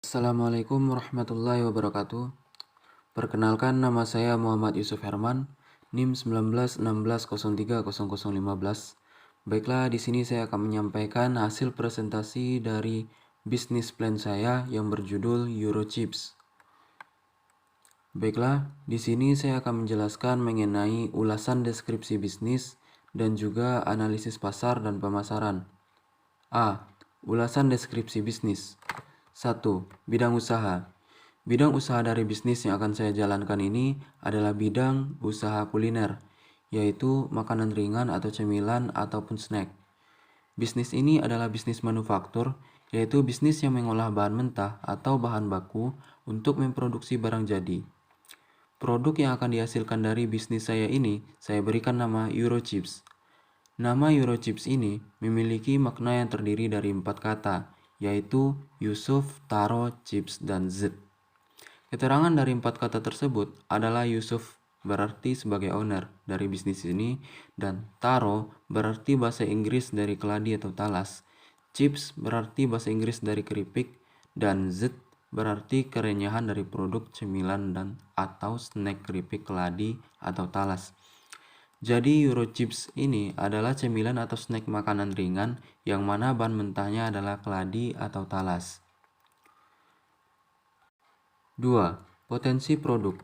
Assalamualaikum warahmatullahi wabarakatuh. Perkenalkan, nama saya Muhammad Yusuf Herman, NIM 1916030015. Baiklah, di sini saya akan menyampaikan hasil presentasi dari bisnis plan saya yang berjudul Eurochips. Baiklah, di sini saya akan menjelaskan mengenai ulasan deskripsi bisnis dan juga analisis pasar dan pemasaran. A. Ulasan deskripsi bisnis. 1. Bidang usaha. Bidang usaha dari bisnis yang akan saya jalankan ini adalah bidang usaha kuliner, yaitu makanan ringan atau cemilan ataupun snack. Bisnis ini adalah bisnis manufaktur, yaitu bisnis yang mengolah bahan mentah atau bahan baku untuk memproduksi barang jadi. Produk yang akan dihasilkan dari bisnis saya ini, saya berikan nama Eurochips. Nama Eurochips ini memiliki makna yang terdiri dari 4 kata, yaitu Yusuf, Taro, Chips, dan Z. Keterangan dari 4 kata tersebut adalah Yusuf berarti sebagai owner dari bisnis ini, dan Taro berarti bahasa Inggris dari keladi atau talas, Chips berarti bahasa Inggris dari keripik, dan Z berarti kerenyahan dari produk cemilan dan atau snack keripik keladi atau talas. Jadi Eurochips ini adalah cemilan atau snack makanan ringan yang mana bahan mentahnya adalah keladi atau talas. 2. Potensi produk.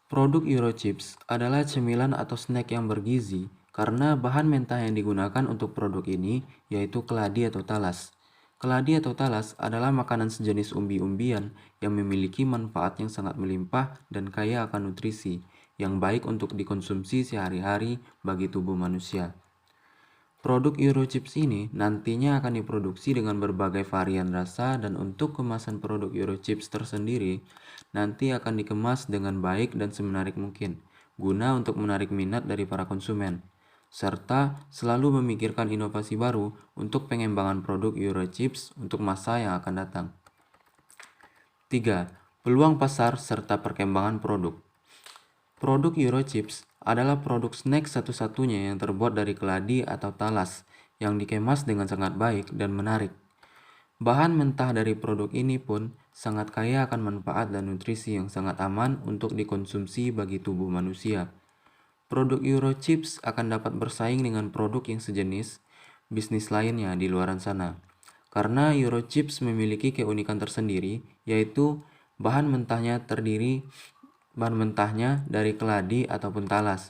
Produk Eurochips adalah cemilan atau snack yang bergizi karena bahan mentah yang digunakan untuk produk ini yaitu keladi atau talas. Keladi atau talas adalah makanan sejenis umbi-umbian yang memiliki manfaat yang sangat melimpah dan kaya akan nutrisi yang baik untuk dikonsumsi sehari-hari bagi tubuh manusia. Produk Eurochips ini nantinya akan diproduksi dengan berbagai varian rasa, dan untuk kemasan produk Eurochips tersendiri nanti akan dikemas dengan baik dan semenarik mungkin, guna untuk menarik minat dari para konsumen, serta selalu memikirkan inovasi baru untuk pengembangan produk Eurochips untuk masa yang akan datang. 3. Peluang pasar serta perkembangan produk. Produk Eurochips adalah produk snack satu-satunya yang terbuat dari keladi atau talas yang dikemas dengan sangat baik dan menarik. Bahan mentah dari produk ini pun sangat kaya akan manfaat dan nutrisi yang sangat aman untuk dikonsumsi bagi tubuh manusia. Produk Eurochips akan dapat bersaing dengan produk yang sejenis bisnis lainnya di luar sana. Karena Eurochips memiliki keunikan tersendiri, yaitu bahan mentahnya dari keladi ataupun talas.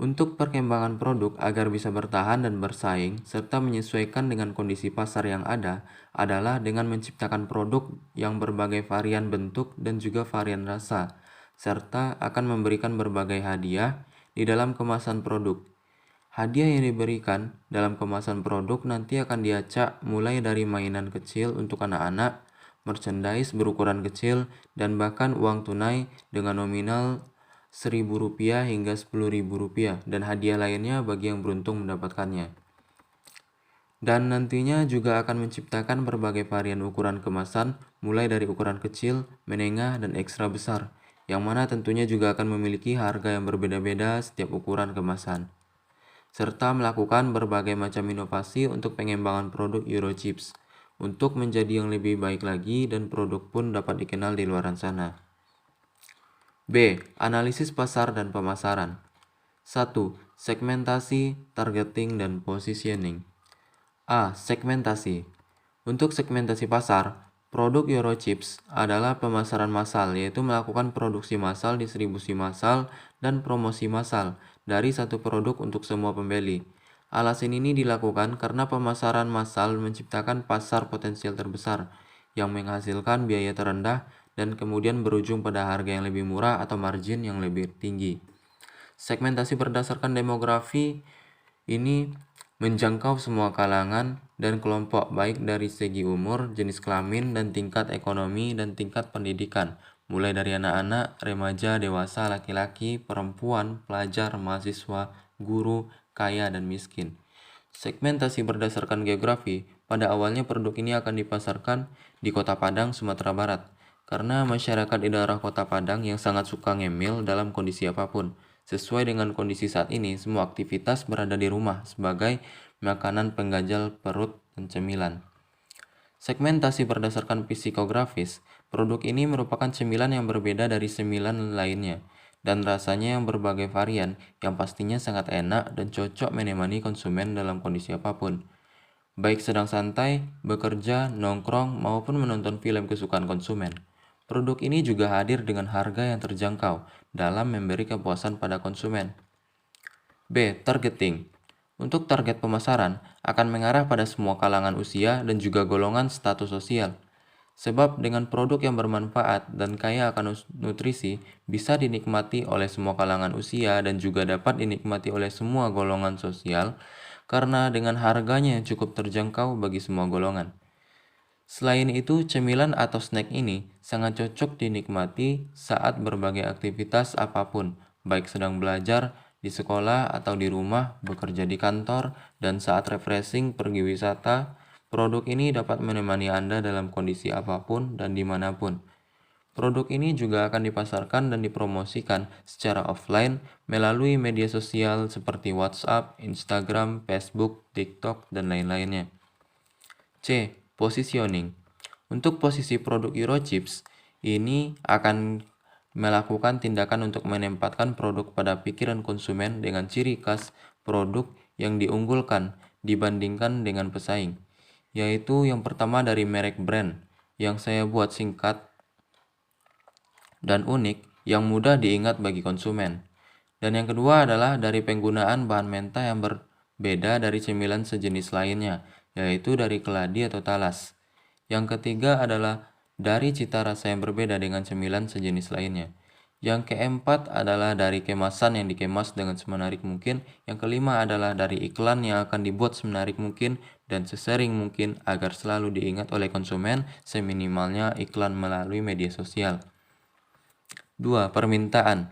Untuk perkembangan produk agar bisa bertahan dan bersaing serta menyesuaikan dengan kondisi pasar yang ada adalah dengan menciptakan produk yang berbagai varian bentuk dan juga varian rasa, serta akan memberikan berbagai hadiah di dalam kemasan produk. Hadiah yang diberikan dalam kemasan produk nanti akan diacak mulai dari mainan kecil untuk anak-anak, merchandise berukuran kecil, dan bahkan uang tunai dengan nominal Rp1.000 hingga Rp10.000 dan hadiah lainnya bagi yang beruntung mendapatkannya. Dan nantinya juga akan menciptakan berbagai varian ukuran kemasan mulai dari ukuran kecil, menengah, dan ekstra besar, yang mana tentunya juga akan memiliki harga yang berbeda-beda setiap ukuran kemasan, serta melakukan berbagai macam inovasi untuk pengembangan produk Eurochips untuk menjadi yang lebih baik lagi dan produk pun dapat dikenal di luar sana. B. Analisis pasar dan pemasaran. 1. Segmentasi, targeting, dan positioning. A. Segmentasi. Untuk segmentasi pasar, produk Eurochips adalah pemasaran massal, yaitu melakukan produksi massal, distribusi massal, dan promosi massal dari satu produk untuk semua pembeli. Alasan ini dilakukan karena pemasaran massal menciptakan pasar potensial terbesar yang menghasilkan biaya terendah dan kemudian berujung pada harga yang lebih murah atau margin yang lebih tinggi. Segmentasi berdasarkan demografi ini menjangkau semua kalangan dan kelompok, baik dari segi umur, jenis kelamin, dan tingkat ekonomi dan tingkat pendidikan, mulai dari anak-anak, remaja, dewasa, laki-laki, perempuan, pelajar, mahasiswa, guru, kaya, dan miskin. Segmentasi berdasarkan geografi, pada awalnya produk ini akan dipasarkan di Kota Padang, Sumatera Barat, karena masyarakat di daerah Kota Padang yang sangat suka ngemil dalam kondisi apapun. Sesuai dengan kondisi saat ini, semua aktivitas berada di rumah sebagai makanan pengganjal perut dan cemilan. Segmentasi berdasarkan psikografis, produk ini merupakan cemilan yang berbeda dari cemilan lainnya, dan rasanya yang berbagai varian yang pastinya sangat enak dan cocok menemani konsumen dalam kondisi apapun. Baik sedang santai, bekerja, nongkrong, maupun menonton film kesukaan konsumen. Produk ini juga hadir dengan harga yang terjangkau dalam memberi kepuasan pada konsumen. B. Targeting. Untuk target pemasaran akan mengarah pada semua kalangan usia dan juga golongan status sosial. Sebab dengan produk yang bermanfaat dan kaya akan nutrisi bisa dinikmati oleh semua kalangan usia dan juga dapat dinikmati oleh semua golongan sosial karena dengan harganya yang cukup terjangkau bagi semua golongan. Selain itu, cemilan atau snack ini sangat cocok dinikmati saat berbagai aktivitas apapun, baik sedang belajar, di sekolah atau di rumah, bekerja di kantor, dan saat refreshing pergi wisata. Produk ini dapat menemani Anda dalam kondisi apapun dan dimanapun. Produk ini juga akan dipasarkan dan dipromosikan secara offline melalui media sosial seperti WhatsApp, Instagram, Facebook, TikTok, dan lain-lainnya. C. Positioning. Untuk posisi produk Eurochips, ini akan melakukan tindakan untuk menempatkan produk pada pikiran konsumen dengan ciri khas produk yang diunggulkan dibandingkan dengan pesaing, yaitu yang pertama dari merek brand, yang saya buat singkat dan unik yang mudah diingat bagi konsumen. Dan yang kedua adalah dari penggunaan bahan mentah yang berbeda dari cemilan sejenis lainnya, yaitu dari keladi atau talas. Yang ketiga adalah dari cita rasa yang berbeda dengan cemilan sejenis lainnya. Yang keempat adalah dari kemasan yang dikemas dengan semenarik mungkin. Yang kelima adalah dari iklan yang akan dibuat semenarik mungkin dan sesering mungkin agar selalu diingat oleh konsumen, seminimalnya iklan melalui media sosial. 2. Permintaan.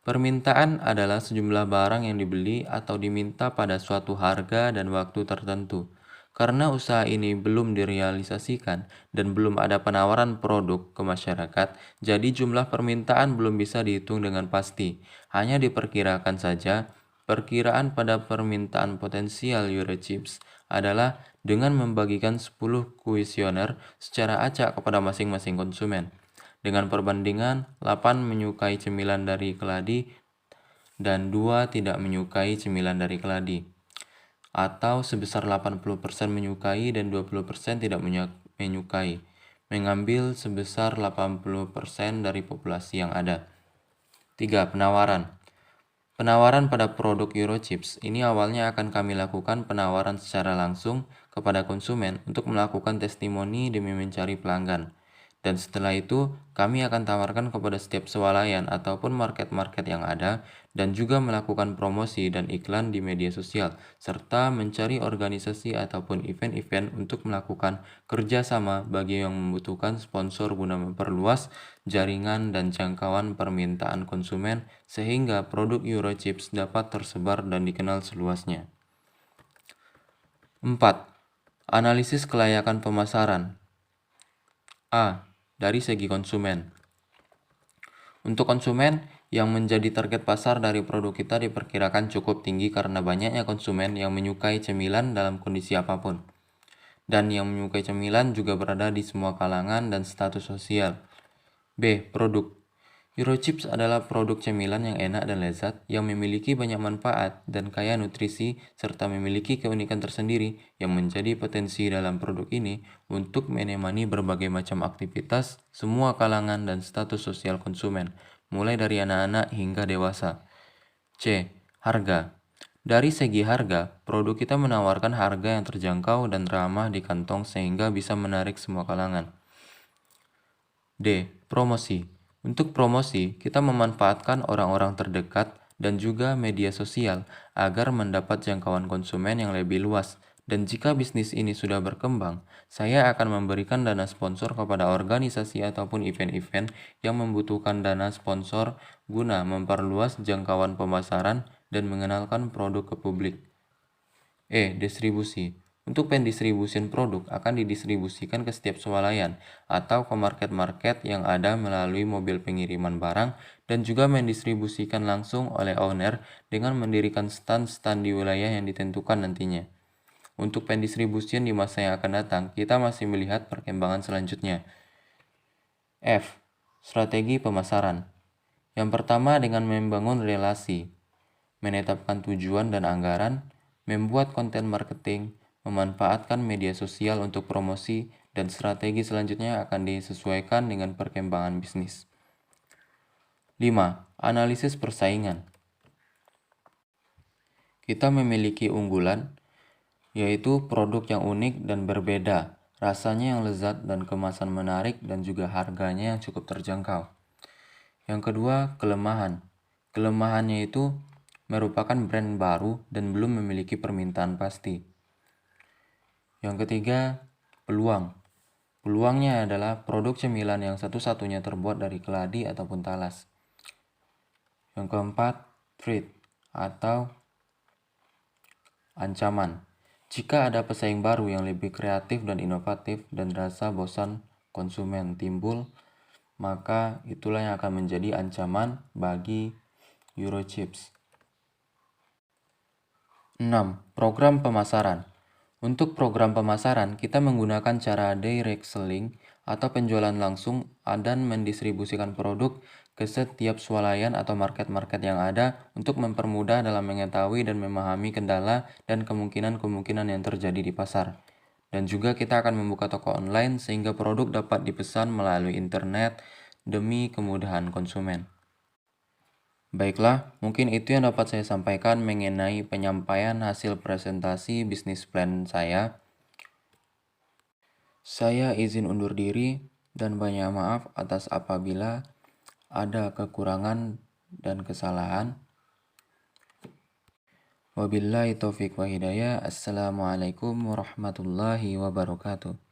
Permintaan adalah sejumlah barang yang dibeli atau diminta pada suatu harga dan waktu tertentu. Karena usaha ini belum direalisasikan dan belum ada penawaran produk ke masyarakat, jadi jumlah permintaan belum bisa dihitung dengan pasti. Hanya diperkirakan saja. Perkiraan pada permintaan potensial Eurochips adalah dengan membagikan 10 kuesioner secara acak kepada masing-masing konsumen. Dengan perbandingan, 8 menyukai cemilan dari keladi dan 2 tidak menyukai cemilan dari keladi. Atau sebesar 80% menyukai dan 20% tidak menyukai. Mengambil sebesar 80% dari populasi yang ada. 3. Penawaran. Penawaran pada produk Eurochips ini awalnya akan kami lakukan penawaran secara langsung kepada konsumen untuk melakukan testimoni demi mencari pelanggan. Dan setelah itu, kami akan tawarkan kepada setiap swalayan ataupun market-market yang ada dan juga melakukan promosi dan iklan di media sosial, serta mencari organisasi ataupun event-event untuk melakukan kerjasama bagi yang membutuhkan sponsor guna memperluas jaringan dan jangkauan permintaan konsumen sehingga produk Eurochips dapat tersebar dan dikenal seluasnya. 4. Analisis kelayakan pemasaran. A. Dari segi konsumen. Untuk konsumen yang menjadi target pasar dari produk kita diperkirakan cukup tinggi karena banyaknya konsumen yang menyukai cemilan dalam kondisi apapun. Dan yang menyukai cemilan juga berada di semua kalangan dan status sosial. B. Produk. Eurochips adalah produk cemilan yang enak dan lezat, yang memiliki banyak manfaat dan kaya nutrisi, serta memiliki keunikan tersendiri yang menjadi potensi dalam produk ini untuk menemani berbagai macam aktivitas, semua kalangan dan status sosial konsumen, mulai dari anak-anak hingga dewasa. C. Harga. Dari segi harga, produk kita menawarkan harga yang terjangkau dan ramah di kantong sehingga bisa menarik semua kalangan. D. Promosi. Untuk promosi, kita memanfaatkan orang-orang terdekat dan juga media sosial agar mendapat jangkauan konsumen yang lebih luas. Dan jika bisnis ini sudah berkembang, saya akan memberikan dana sponsor kepada organisasi ataupun event-event yang membutuhkan dana sponsor guna memperluas jangkauan pemasaran dan mengenalkan produk ke publik. E. Distribusi. Untuk pendistribusian produk akan didistribusikan ke setiap swalayan atau ke market-market yang ada melalui mobil pengiriman barang dan juga mendistribusikan langsung oleh owner dengan mendirikan stand-stand di wilayah yang ditentukan nantinya. untuk pendistribusian di masa yang akan datang, kita masih melihat perkembangan selanjutnya. F. Strategi pemasaran. Yang pertama dengan membangun relasi, menetapkan tujuan dan anggaran, membuat konten marketing, memanfaatkan media sosial untuk promosi, dan strategi selanjutnya akan disesuaikan dengan perkembangan bisnis. 5. Analisis persaingan. Kita memiliki unggulan, yaitu produk yang unik dan berbeda, rasanya yang lezat dan kemasan menarik dan juga harganya yang cukup terjangkau. Yang kedua, kelemahan. Kelemahannya itu merupakan brand baru dan belum memiliki permintaan pasti. Yang ketiga, peluang. Peluangnya adalah produk cemilan yang satu-satunya terbuat dari keladi ataupun talas. Yang keempat, threat atau ancaman. Jika ada pesaing baru yang lebih kreatif dan inovatif dan rasa bosan konsumen timbul, maka itulah yang akan menjadi ancaman bagi Eurochips. 6. Program pemasaran. Untuk program pemasaran, kita menggunakan cara direct selling atau penjualan langsung dan mendistribusikan produk ke setiap swalayan atau market-market yang ada untuk mempermudah dalam mengetahui dan memahami kendala dan kemungkinan-kemungkinan yang terjadi di pasar. Dan juga kita akan membuka toko online sehingga produk dapat dipesan melalui internet demi kemudahan konsumen. Baiklah, mungkin itu yang dapat saya sampaikan mengenai penyampaian hasil presentasi bisnis plan saya. Saya izin undur diri dan banyak maaf atas apabila ada kekurangan dan kesalahan. Wabillahi taufiq wa hidayah. Assalamualaikum warahmatullahi wabarakatuh.